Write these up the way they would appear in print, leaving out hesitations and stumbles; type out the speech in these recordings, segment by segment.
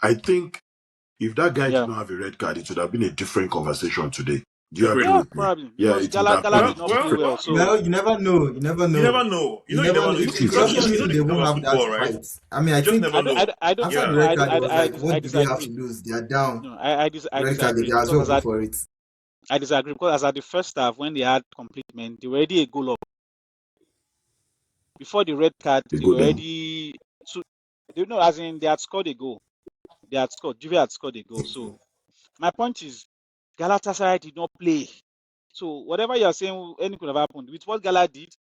I think if that guy Yeah. did not have a red card, it would have been a different conversation today. Do you Agreed. agree Yeah, with me? probably. Yeah, Because it would Gala have Gala been a did not play different. well. So Well, you never know. You never You know. never know. You never know. You It know, could you know, also you know, mean you they know, won't you know have that football, right? fight. I mean, I You just think never know. I don't after Yeah. the no, red card, it was like, what I do they have to disagree. lose? They are down. No, I Red card, they disagree. can as well Because go for it. I disagree because as at the first half when they had completement, they were already a goal up. Before the red card, They they go were down. already as in they had scored a goal. Juve had scored a goal. So my point is Galatasaray did not play. So whatever you are saying, anything could have happened. With what Gala did,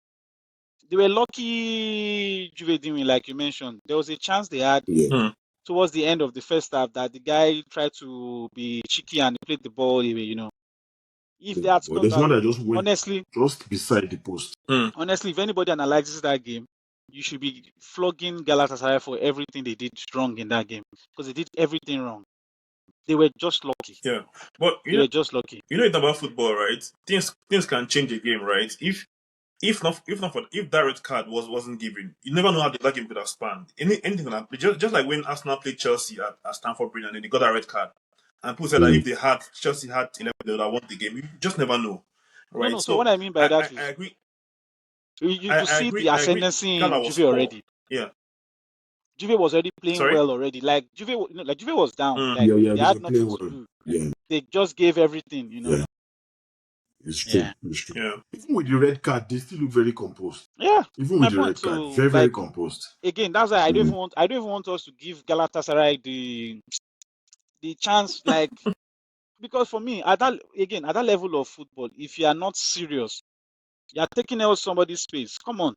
they were lucky Juve didn't win, like you mentioned. There was a chance they had Yeah. towards the end of the first half that the guy tried to be cheeky and played the ball away, If they had Well, scored there's that, one that just went honestly, just beside the post. if anybody analyzes that game, you should be flogging Galatasaray for everything they did wrong in that game because they did everything wrong. They were just lucky. Yeah. But They were just lucky. you know it's about football, right? Things can change a game, right? If that red card wasn't given, you never know how that game could have spanned. Anything can happen. Just like when Arsenal played Chelsea at Stamford Bridge and then they got that red card, and people said that if Chelsea had 11, they would have won the game. You just never know, right? No. So what I mean by that is, I agree. you could see the ascendancy in Gala was Juve already. Yeah. Juve was already playing Sorry? well already. Like Juve was down. Like Yeah, they they had were nothing playing to well. do. Yeah, They just gave everything, yeah. It's true. Yeah. It's true. Yeah. Even with the red card, they still look very composed. Yeah. Even My with the point. red card, So, very, very like, composed. again, that's why I don't even want us to give Galatasaray the chance, like, because for me, at that level of football, if you are not serious, you are taking out somebody's space. Come on,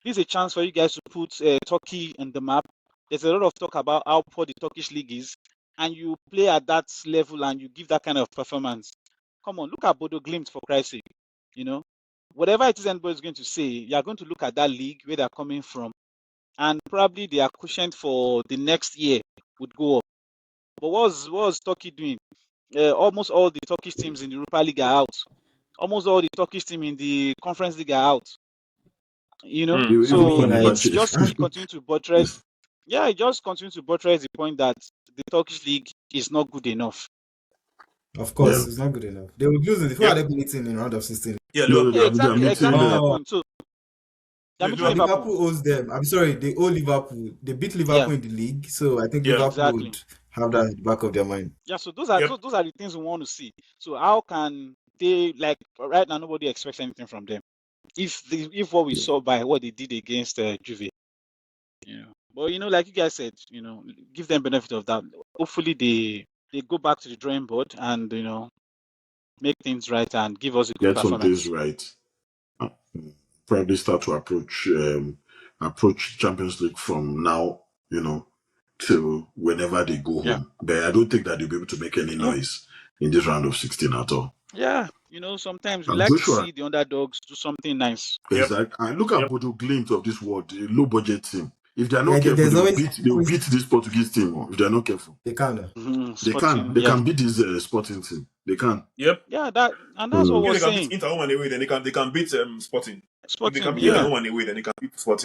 this is a chance for you guys to put Turkey on the map. There's a lot of talk about how poor the Turkish league is, and you play at that level and you give that kind of performance. Come on, look at Bodo Glimt for Christ's sake. Whatever it is anybody's going to say, you are going to look at that league where they're coming from, and probably their quotient for the next year would go up. But what was Turkey doing? Almost all the Turkish teams in the Europa League are out. Almost all the Turkish teams in the Conference League are out. So it's just continue to buttress. Yeah, it just continues to buttress the point that the Turkish league is not good enough. Of course, it's not good enough. They would lose it. Who are they beating in round of 16? Yeah, exactly my point. So Liverpool owes them. I'm sorry, they owe Liverpool. They beat Liverpool in the league, so I think Liverpool would have that in the back of their mind. Yeah, so those are the things we want to see. So how can they, like, right now nobody expects anything from them? If what we saw by what they did against Juve, but like you guys said, give them benefit of that. Hopefully they go back to the drawing board and make things right and give us a good performance. Get some things right. Probably start to approach Champions League from now, till whenever they go home. But I don't think that they'll be able to make any noise in this round of 16 at all. Yeah, sometimes we like to see the underdogs do something nice. Exactly. And look at Bodo Glimt of this world, a low budget team. If they're not careful, they'll beat this Portuguese team. If they're not careful, they can. They can beat this Sporting team. They can. Yep. Yeah, that's what we're saying. If they can beat Inter home and away, then they can beat Sporting. Sporting. If they can beat Inter home and away, then they can beat Sporting.